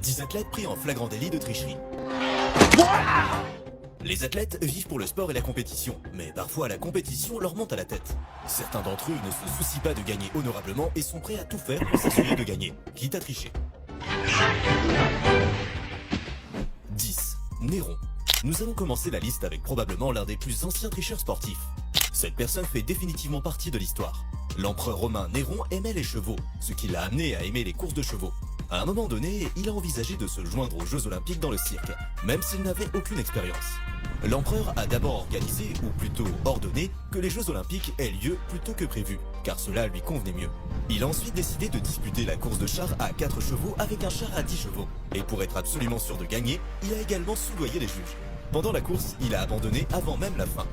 10 athlètes pris en flagrant délit de tricherie. Les athlètes vivent pour le sport et la compétition, mais parfois la compétition leur monte à la tête. Certains d'entre eux ne se soucient pas de gagner honorablement et sont prêts à tout faire pour s'assurer de gagner, quitte à tricher. 10. Néron. Nous allons commencer la liste avec probablement l'un des plus anciens tricheurs sportifs. Cette personne fait définitivement partie de l'histoire. L'empereur romain Néron aimait les chevaux, ce qui l'a amené à aimer les courses de chevaux. À un moment donné, il a envisagé de se joindre aux Jeux Olympiques dans le cirque, même s'il n'avait aucune expérience. L'empereur a d'abord organisé, ou plutôt ordonné, que les Jeux Olympiques aient lieu plus tôt que prévu, car cela lui convenait mieux. Il a ensuite décidé de disputer la course de char à 4 chevaux avec un char à 10 chevaux. Et pour être absolument sûr de gagner, il a également soudoyé les juges. Pendant la course, il a abandonné avant même la fin.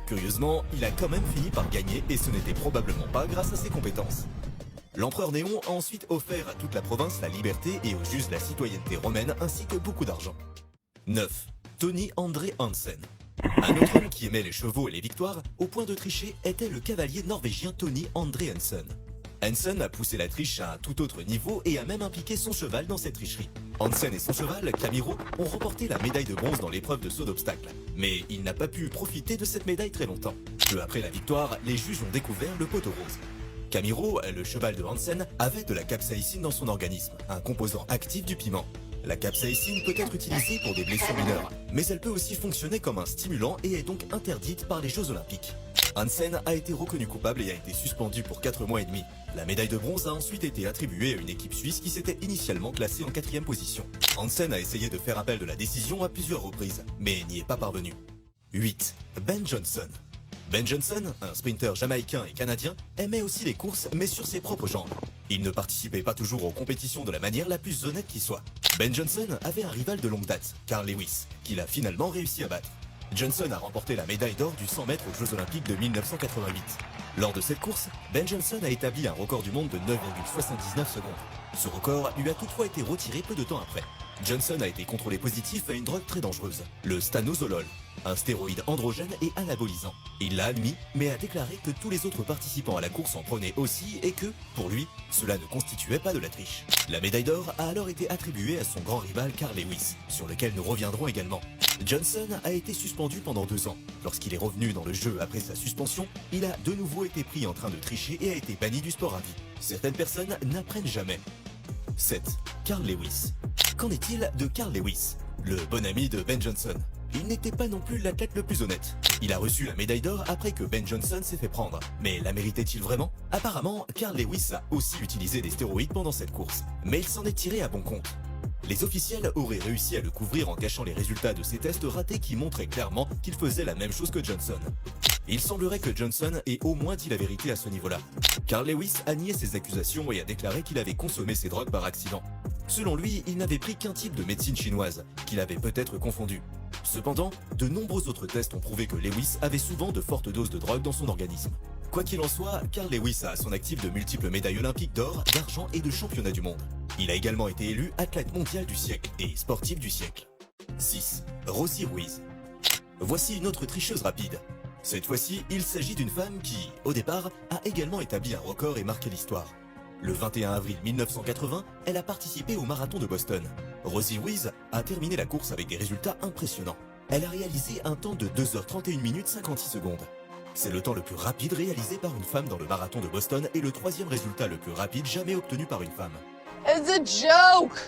Curieusement, il a quand même fini par gagner et ce n'était probablement pas grâce à ses compétences. L'empereur Néron a ensuite offert à toute la province la liberté et aux juges la citoyenneté romaine ainsi que beaucoup d'argent. 9. Tony André Hansen. Un autre homme qui aimait les chevaux et les victoires, au point de tricher, était le cavalier norvégien Tony André Hansen. Hansen a poussé la triche à un tout autre niveau et a même impliqué son cheval dans cette tricherie. Hansen et son cheval, Camiro, ont remporté la médaille de bronze dans l'épreuve de saut d'obstacle. Mais il n'a pas pu profiter de cette médaille très longtemps. Peu après la victoire, les juges ont découvert le poteau rose. Camiro, le cheval de Hansen, avait de la capsaïcine dans son organisme, un composant actif du piment. La capsaïcine peut être utilisée pour des blessures mineures, mais elle peut aussi fonctionner comme un stimulant et est donc interdite par les Jeux Olympiques. Hansen a été reconnu coupable et a été suspendu pour 4 mois et demi. La médaille de bronze a ensuite été attribuée à une équipe suisse qui s'était initialement classée en 4e position. Hansen a essayé de faire appel de la décision à plusieurs reprises, mais n'y est pas parvenu. 8. Ben Johnson. Ben Johnson, un sprinter jamaïcain et canadien, aimait aussi les courses mais sur ses propres jambes. Il ne participait pas toujours aux compétitions de la manière la plus honnête qui soit. Ben Johnson avait un rival de longue date, Carl Lewis, qu'il a finalement réussi à battre. Johnson a remporté la médaille d'or du 100 mètres aux Jeux Olympiques de 1988. Lors de cette course, Ben Johnson a établi un record du monde de 9,79 secondes. Ce record lui a toutefois été retiré peu de temps après. Johnson a été contrôlé positif à une drogue très dangereuse, le stanozolol, un stéroïde androgène et anabolisant. Il l'a admis, mais a déclaré que tous les autres participants à la course en prenaient aussi et que, pour lui, cela ne constituait pas de la triche. La médaille d'or a alors été attribuée à son grand rival Carl Lewis, sur lequel nous reviendrons également. Johnson a été suspendu pendant 2 ans. Lorsqu'il est revenu dans le jeu après sa suspension, il a de nouveau été pris en train de tricher et a été banni du sport à vie. Certaines personnes n'apprennent jamais. 7. Carl Lewis. Qu'en est-il de Carl Lewis, le bon ami de Ben Johnson? Il n'était pas non plus l'athlète le plus honnête. Il a reçu la médaille d'or après que Ben Johnson s'est fait prendre. Mais la méritait-il vraiment? Apparemment, Carl Lewis a aussi utilisé des stéroïdes pendant cette course. Mais il s'en est tiré à bon compte. Les officiels auraient réussi à le couvrir en cachant les résultats de ses tests ratés qui montraient clairement qu'il faisait la même chose que Johnson. Il semblerait que Johnson ait au moins dit la vérité à ce niveau-là. Carl Lewis a nié ses accusations et a déclaré qu'il avait consommé ces drogues par accident. Selon lui, il n'avait pris qu'un type de médecine chinoise, qu'il avait peut-être confondu. Cependant, de nombreux autres tests ont prouvé que Lewis avait souvent de fortes doses de drogue dans son organisme. Quoi qu'il en soit, Carl Lewis a à son actif de multiples médailles olympiques d'or, d'argent et de championnats du monde. Il a également été élu athlète mondial du siècle et sportif du siècle. 6. Rosie Ruiz. Voici une autre tricheuse rapide. Cette fois-ci, il s'agit d'une femme qui, au départ, a également établi un record et marqué l'histoire. Le 21 avril 1980, elle a participé au marathon de Boston. Rosie Ruiz a terminé la course avec des résultats impressionnants. Elle a réalisé un temps de 2h31 minutes 56 secondes. C'est le temps le plus rapide réalisé par une femme dans le marathon de Boston et le 3e résultat le plus rapide jamais obtenu par une femme. It's a joke!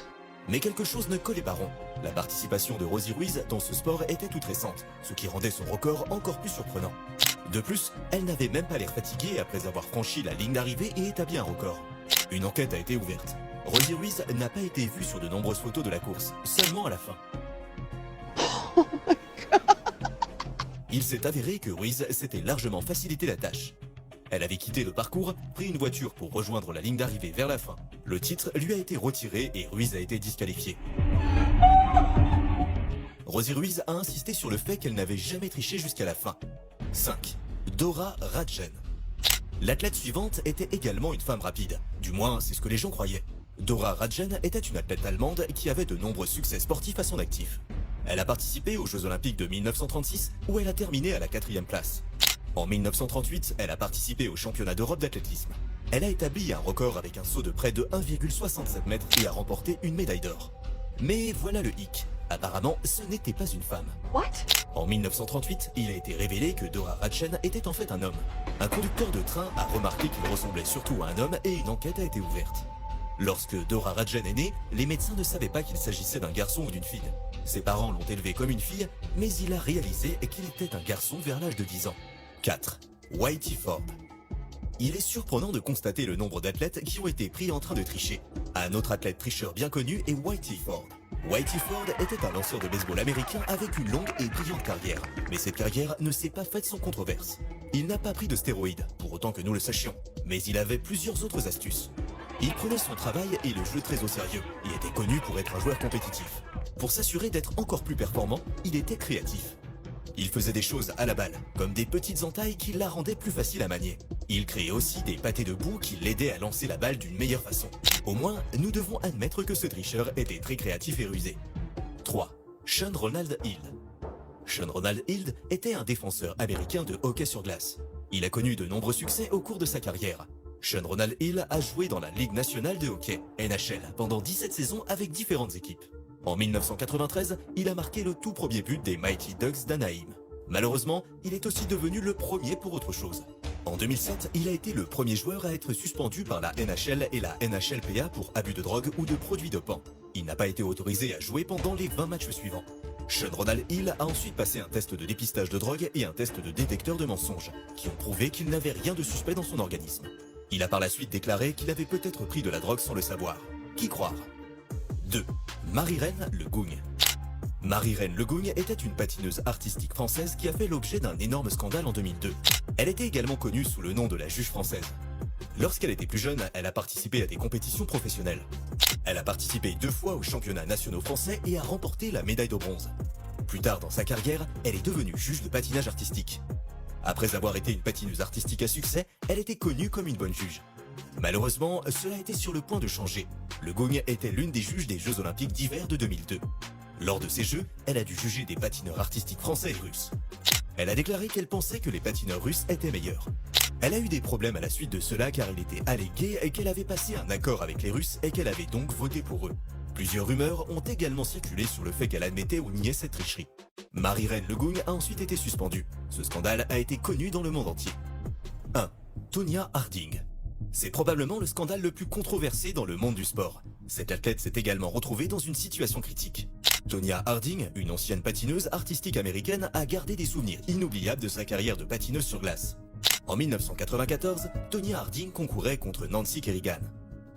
Mais quelque chose ne collait pas rond. La participation de Rosie Ruiz dans ce sport était toute récente, ce qui rendait son record encore plus surprenant. De plus, elle n'avait même pas l'air fatiguée après avoir franchi la ligne d'arrivée et établi un record. Une enquête a été ouverte. Rosie Ruiz n'a pas été vue sur de nombreuses photos de la course, seulement à la fin. Oh my God. Il s'est avéré que Ruiz s'était largement facilité la tâche. Elle avait quitté le parcours, pris une voiture pour rejoindre la ligne d'arrivée vers la fin. Le titre lui a été retiré et Ruiz a été disqualifiée. Rosie Ruiz a insisté sur le fait qu'elle n'avait jamais triché jusqu'à la fin. 5. Dora Radjen. L'athlète suivante était également une femme rapide. Du moins, c'est ce que les gens croyaient. Dora Radjen était une athlète allemande qui avait de nombreux succès sportifs à son actif. Elle a participé aux Jeux Olympiques de 1936 où elle a terminé à la 4e place. En 1938, elle a participé aux championnats d'Europe d'athlétisme. Elle a établi un record avec un saut de près de 1,67 mètres et a remporté une médaille d'or. Mais voilà le hic. Apparemment, ce n'était pas une femme. What? En 1938, il a été révélé que Dora Radchen était en fait un homme. Un conducteur de train a remarqué qu'il ressemblait surtout à un homme et une enquête a été ouverte. Lorsque Dora Radchen est née, les médecins ne savaient pas qu'il s'agissait d'un garçon ou d'une fille. Ses parents l'ont élevé comme une fille, mais il a réalisé qu'il était un garçon vers l'âge de 10 ans. 4. Whitey Ford. Il est surprenant de constater le nombre d'athlètes qui ont été pris en train de tricher. Un autre athlète tricheur bien connu est Whitey Ford. Whitey Ford était un lanceur de baseball américain avec une longue et brillante carrière. Mais cette carrière ne s'est pas faite sans controverse. Il n'a pas pris de stéroïdes, pour autant que nous le sachions, mais il avait plusieurs autres astuces. Il prenait son travail et le jeu très au sérieux, et était connu pour être un joueur compétitif. Pour s'assurer d'être encore plus performant, il était créatif. Il faisait des choses à la balle, comme des petites entailles qui la rendaient plus facile à manier. Il créait aussi des pâtés de boue qui l'aidaient à lancer la balle d'une meilleure façon. Au moins, nous devons admettre que ce tricheur était très créatif et rusé. 3. Sean Ronald Hill. Sean Ronald Hill était un défenseur américain de hockey sur glace. Il a connu de nombreux succès au cours de sa carrière. Sean Ronald Hill a joué dans la Ligue nationale de hockey, NHL, pendant 17 saisons avec différentes équipes. En 1993, il a marqué le tout premier but des Mighty Ducks d'Anaheim. Malheureusement, il est aussi devenu le premier pour autre chose. En 2007, il a été le premier joueur à être suspendu par la NHL et la NHLPA pour abus de drogue ou de produits dopants. Il n'a pas été autorisé à jouer pendant les 20 matchs suivants. Sean Ronald Hill a ensuite passé un test de dépistage de drogue et un test de détecteur de mensonges, qui ont prouvé qu'il n'avait rien de suspect dans son organisme. Il a par la suite déclaré qu'il avait peut-être pris de la drogue sans le savoir. Qui croire? 2. Marie-Reine Le Gougne. Marie-Reine Le Gougne était une patineuse artistique française qui a fait l'objet d'un énorme scandale en 2002. Elle était également connue sous le nom de la juge française. Lorsqu'elle était plus jeune, elle a participé à des compétitions professionnelles. Elle a participé 2 fois aux championnats nationaux français et a remporté la médaille de bronze. Plus tard dans sa carrière, elle est devenue juge de patinage artistique. Après avoir été une patineuse artistique à succès, elle était connue comme une bonne juge. Malheureusement, cela était sur le point de changer. Le Gougne était l'une des juges des Jeux Olympiques d'hiver de 2002. Lors de ces Jeux, elle a dû juger des patineurs artistiques français et russes. Elle a déclaré qu'elle pensait que les patineurs russes étaient meilleurs. Elle a eu des problèmes à la suite de cela car il était allégué qu'elle avait passé un accord avec les Russes et qu'elle avait donc voté pour eux. Plusieurs rumeurs ont également circulé sur le fait qu'elle admettait ou niait cette tricherie. Marie-Reine Le Gougne a ensuite été suspendue. Ce scandale a été connu dans le monde entier. 1. Tonya Harding. C'est probablement le scandale le plus controversé dans le monde du sport. Cette athlète s'est également retrouvée dans une situation critique. Tonya Harding, une ancienne patineuse artistique américaine, a gardé des souvenirs inoubliables de sa carrière de patineuse sur glace. En 1994, Tonya Harding concourait contre Nancy Kerrigan.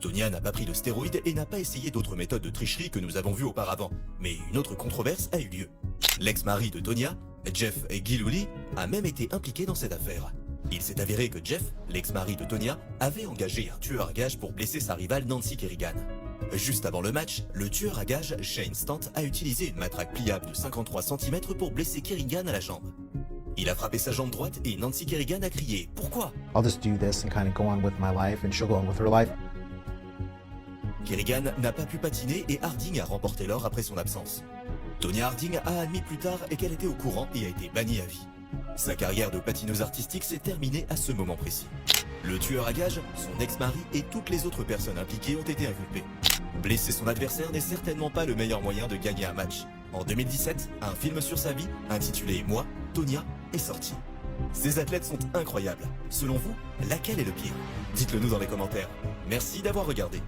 Tonya n'a pas pris de stéroïdes et n'a pas essayé d'autres méthodes de tricherie que nous avons vues auparavant, mais une autre controverse a eu lieu. L'ex-mari de Tonya, Jeff Gillooly, a même été impliqué dans cette affaire. Il s'est avéré que Jeff, l'ex-mari de Tonya, avait engagé un tueur à gages pour blesser sa rivale Nancy Kerrigan. Juste avant le match, le tueur à gages, Shane Stant, a utilisé une matraque pliable de 53 cm pour blesser Kerrigan à la jambe. Il a frappé sa jambe droite et Nancy Kerrigan a crié « Pourquoi ?» I'll just do this and kind of go on with my life and she'll go on with her life. Kerrigan n'a pas pu patiner et Harding a remporté l'or après son absence. Tonya Harding a admis plus tard qu'elle était au courant et a été bannie à vie. Sa carrière de patineuse artistique s'est terminée à ce moment précis. Le tueur à gages, son ex-mari et toutes les autres personnes impliquées ont été inculpées. Blesser son adversaire n'est certainement pas le meilleur moyen de gagner un match. En 2017, un film sur sa vie, intitulé « Moi, Tonya », est sorti. Ces athlètes sont incroyables. Selon vous, laquelle est le pire? Dites-le nous dans les commentaires. Merci d'avoir regardé.